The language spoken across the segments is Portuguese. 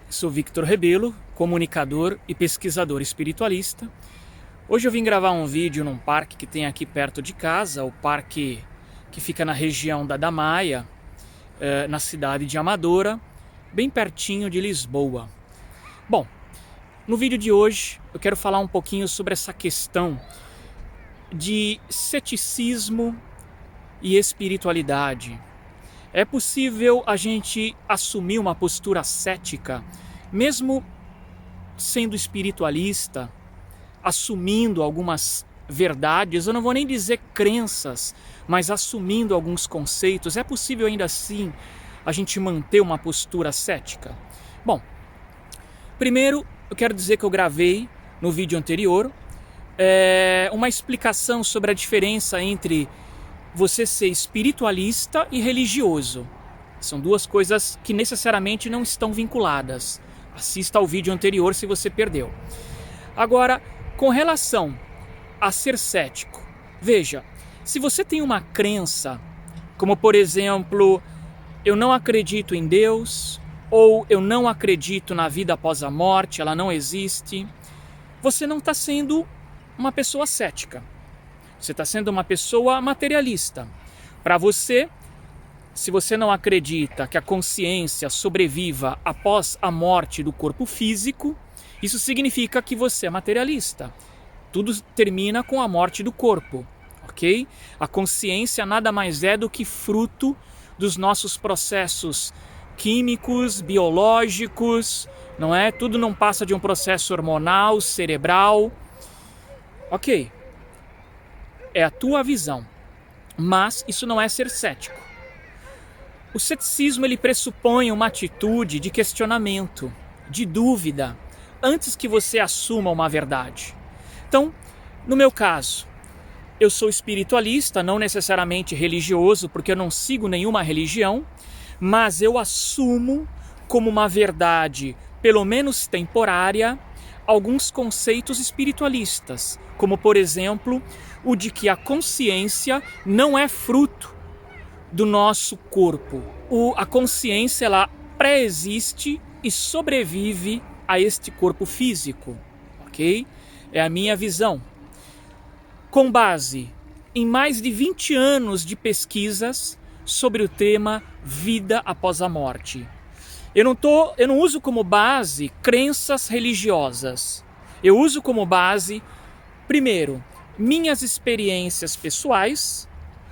Sou Victor Rebelo, comunicador e pesquisador espiritualista. Hoje eu vim gravar um vídeo num parque que tem aqui perto de casa, o parque que fica na região da Damaia, na cidade de Amadora, bem pertinho de Lisboa. Bom, no vídeo de hoje eu quero falar um pouquinho sobre essa questão de ceticismo e espiritualidade. É possível a gente assumir uma postura cética, mesmo sendo espiritualista, assumindo algumas verdades, eu não vou nem dizer crenças, mas assumindo alguns conceitos? É possível ainda assim a gente manter uma postura cética? Bom, primeiro eu quero dizer que eu gravei no vídeo anterior uma explicação sobre a diferença entre você ser espiritualista e religioso. São duas coisas que necessariamente não estão vinculadas. Assista ao vídeo anterior se você perdeu. Agora, com relação a ser cético, veja, se você tem uma crença, como por exemplo, eu não acredito em Deus, ou eu não acredito na vida após a morte, ela não existe, você não está sendo uma pessoa cética. Você está sendo uma pessoa materialista. Para você, se você não acredita que a consciência sobreviva após a morte do corpo físico, isso significa que você é materialista. Tudo termina com a morte do corpo, ok? A consciência nada mais é do que fruto dos nossos processos químicos, biológicos, não é? Tudo não passa de um processo hormonal, cerebral. Ok. É a tua visão, mas isso não é ser cético. O ceticismo ele pressupõe uma atitude de questionamento, de dúvida, antes que você assuma uma verdade. Então, no meu caso, eu sou espiritualista, não necessariamente religioso, porque eu não sigo nenhuma religião, mas eu assumo como uma verdade, pelo menos temporária, alguns conceitos espiritualistas, como por exemplo, o de que a consciência não é fruto do nosso corpo. A consciência ela pré-existe e sobrevive a este corpo físico, ok? É a minha visão. Com base em mais de 20 anos de pesquisas sobre o tema vida após a morte. Eu não uso como base crenças religiosas. Eu uso como base, primeiro, minhas experiências pessoais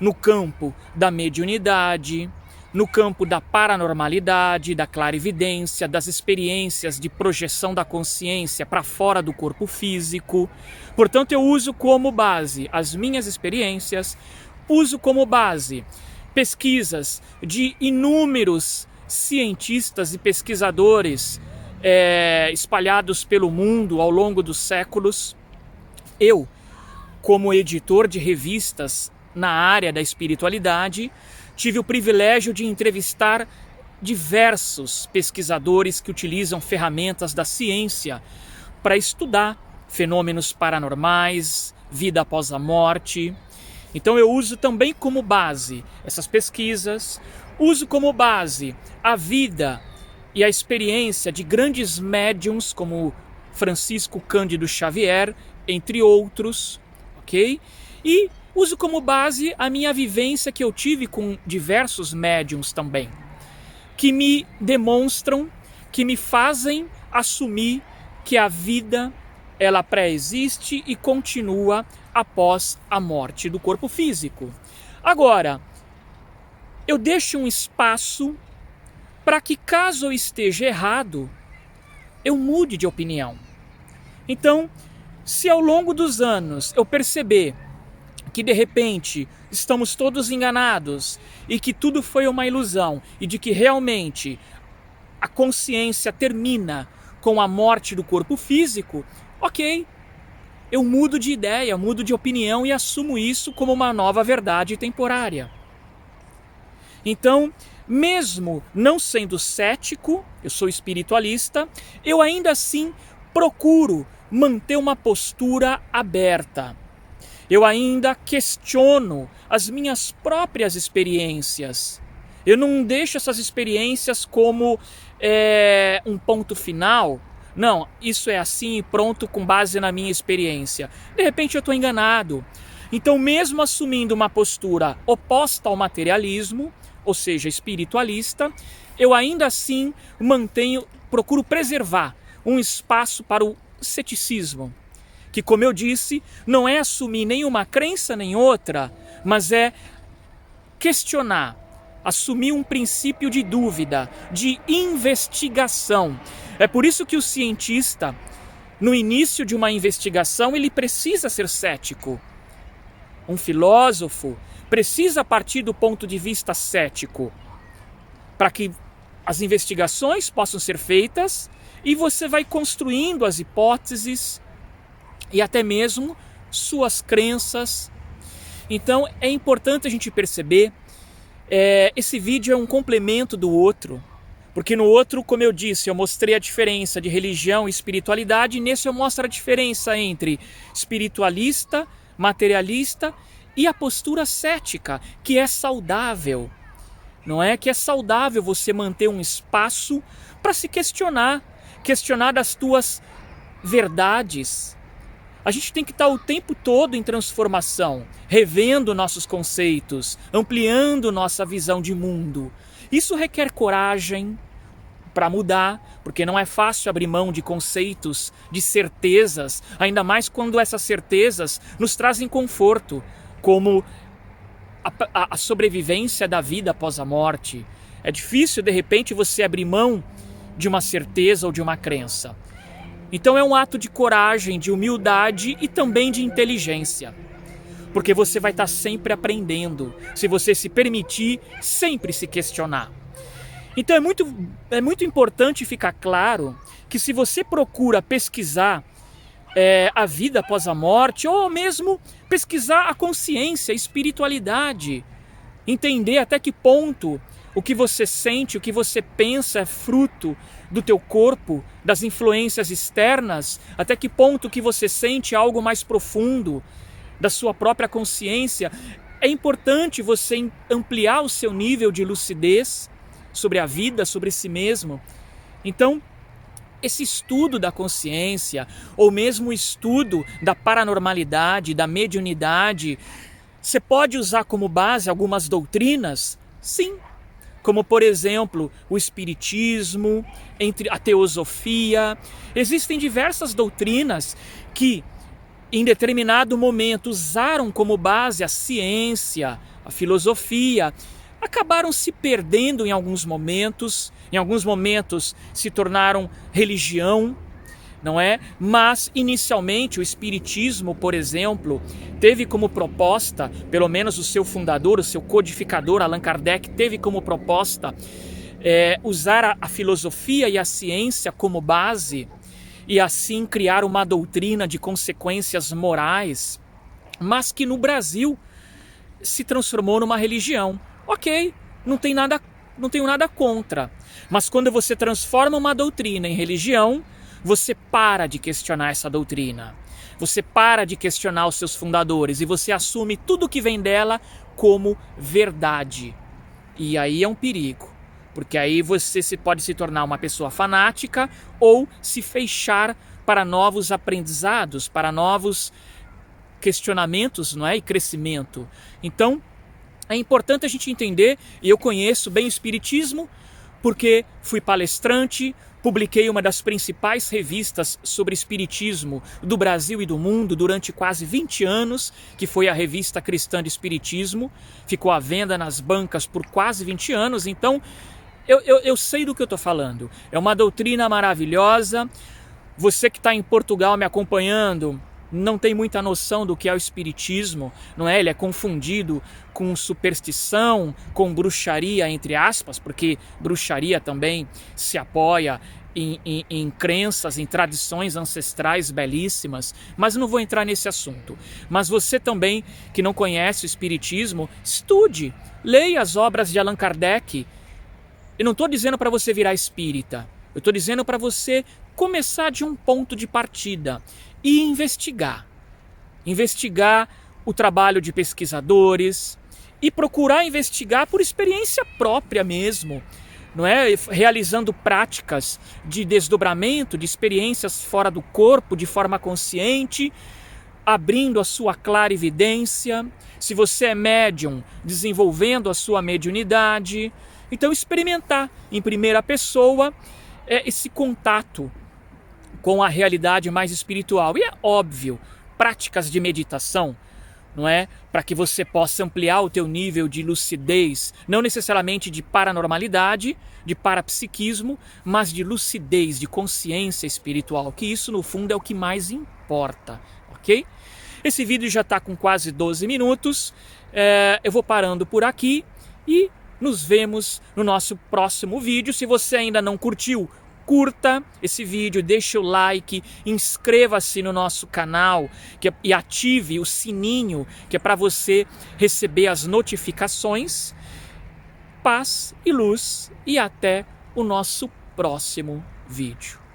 no campo da mediunidade, no campo da paranormalidade, da clarividência, das experiências de projeção da consciência para fora do corpo físico. Portanto, eu uso como base as minhas experiências, uso como base pesquisas de inúmeros cientistas e pesquisadores espalhados pelo mundo ao longo dos séculos. Eu, como editor de revistas na área da espiritualidade, tive o privilégio de entrevistar diversos pesquisadores que utilizam ferramentas da ciência para estudar fenômenos paranormais, vida após a morte. Então eu uso também como base essas pesquisas, uso como base a vida e a experiência de grandes médiums como Francisco Cândido Xavier, entre outros, ok? E uso como base a minha vivência que eu tive com diversos médiums também, que me demonstram, que me fazem assumir que a vida ela pré-existe e continua após a morte do corpo físico. Agora, eu deixo um espaço para que, caso eu esteja errado, eu mude de opinião. Então, se ao longo dos anos eu perceber que de repente estamos todos enganados e que tudo foi uma ilusão e de que realmente a consciência termina com a morte do corpo físico, ok, eu mudo de ideia, mudo de opinião e assumo isso como uma nova verdade temporária. Então, mesmo não sendo cético, eu sou espiritualista, eu ainda assim procuro manter uma postura aberta. Eu ainda questiono as minhas próprias experiências. Eu não deixo essas experiências como um ponto final. Não, isso é assim e pronto com base na minha experiência. De repente eu estou enganado. Então, mesmo assumindo uma postura oposta ao materialismo, ou seja, espiritualista, eu ainda assim procuro preservar um espaço para o ceticismo, que, como eu disse, não é assumir nenhuma crença nem outra, mas é questionar, assumir um princípio de dúvida, de investigação. É por isso que o cientista, no início de uma investigação, ele precisa ser cético. Um filósofo precisa partir do ponto de vista cético para que as investigações possam ser feitas e você vai construindo as hipóteses e até mesmo suas crenças. Então é importante a gente perceber, esse vídeo é um complemento do outro, porque no outro, como eu disse, eu mostrei a diferença de religião e espiritualidade, e nesse eu mostro a diferença entre espiritualista, materialista e a postura cética, que é saudável. Não é que é saudável você manter um espaço para se questionar das tuas verdades. A gente tem que estar o tempo todo em transformação, revendo nossos conceitos, ampliando nossa visão de mundo. Isso requer coragem para mudar, porque não é fácil abrir mão de conceitos, de certezas, ainda mais quando essas certezas nos trazem conforto, como a sobrevivência da vida após a morte. É difícil, de repente, você abrir mão de uma certeza ou de uma crença. Então é um ato de coragem, de humildade e também de inteligência. Porque você vai estar sempre aprendendo, se você se permitir sempre se questionar. Então é muito importante ficar claro que se você procura pesquisar a vida após a morte, ou mesmo pesquisar a consciência, a espiritualidade, entender até que ponto o que você sente, o que você pensa é fruto do teu corpo, das influências externas, até que ponto o que você sente é algo mais profundo da sua própria consciência. É importante você ampliar o seu nível de lucidez sobre a vida, sobre si mesmo. Então, esse estudo da consciência, ou mesmo o estudo da paranormalidade, da mediunidade, você pode usar como base algumas doutrinas? Sim. Como, por exemplo, o espiritismo, a teosofia. Existem diversas doutrinas que, em determinado momento, usaram como base a ciência, a filosofia, acabaram se perdendo em alguns momentos se tornaram religião, não é? Mas, inicialmente, o espiritismo, por exemplo, teve como proposta, pelo menos o seu fundador, o seu codificador, Allan Kardec, teve como proposta usar a filosofia e a ciência como base e assim criar uma doutrina de consequências morais, mas que no Brasil se transformou numa religião. Ok, não tenho nada contra, mas quando você transforma uma doutrina em religião, você para de questionar essa doutrina, você para de questionar os seus fundadores e você assume tudo que vem dela como verdade. E aí é um perigo, porque aí você pode se tornar uma pessoa fanática ou se fechar para novos aprendizados, para novos questionamentos, não é? E crescimento. Então, é importante a gente entender, e eu conheço bem o espiritismo, porque fui palestrante, publiquei uma das principais revistas sobre espiritismo do Brasil e do mundo durante quase 20 anos, que foi a Revista Cristã de Espiritismo, ficou à venda nas bancas por quase 20 anos, então eu sei do que eu estou falando. É uma doutrina maravilhosa. Você que está em Portugal me acompanhando, não tem muita noção do que é o espiritismo, não é? Ele é confundido com superstição, com bruxaria, entre aspas, porque bruxaria também se apoia em crenças, em tradições ancestrais belíssimas, mas não vou entrar nesse assunto. Mas você também, que não conhece o espiritismo, estude, leia as obras de Allan Kardec. Eu não estou dizendo para você virar espírita, eu estou dizendo para você começar de um ponto de partida e investigar o trabalho de pesquisadores e procurar investigar por experiência própria mesmo, não é? Realizando práticas de desdobramento, de experiências fora do corpo, de forma consciente, abrindo a sua clarividência. Se você é médium, desenvolvendo a sua mediunidade. Então experimentar em primeira pessoa esse contato com a realidade mais espiritual. E é óbvio, práticas de meditação, não é? Para que você possa ampliar o teu nível de lucidez, não necessariamente de paranormalidade, de parapsiquismo, mas de lucidez, de consciência espiritual, que isso no fundo é o que mais importa, ok? Esse vídeo já está com quase 12 minutos, eu vou parando por aqui e nos vemos no nosso próximo vídeo. Se você ainda não curtiu, curta esse vídeo, deixe o like, inscreva-se no nosso canal e ative o sininho, que é para você receber as notificações. Paz e luz e até o nosso próximo vídeo.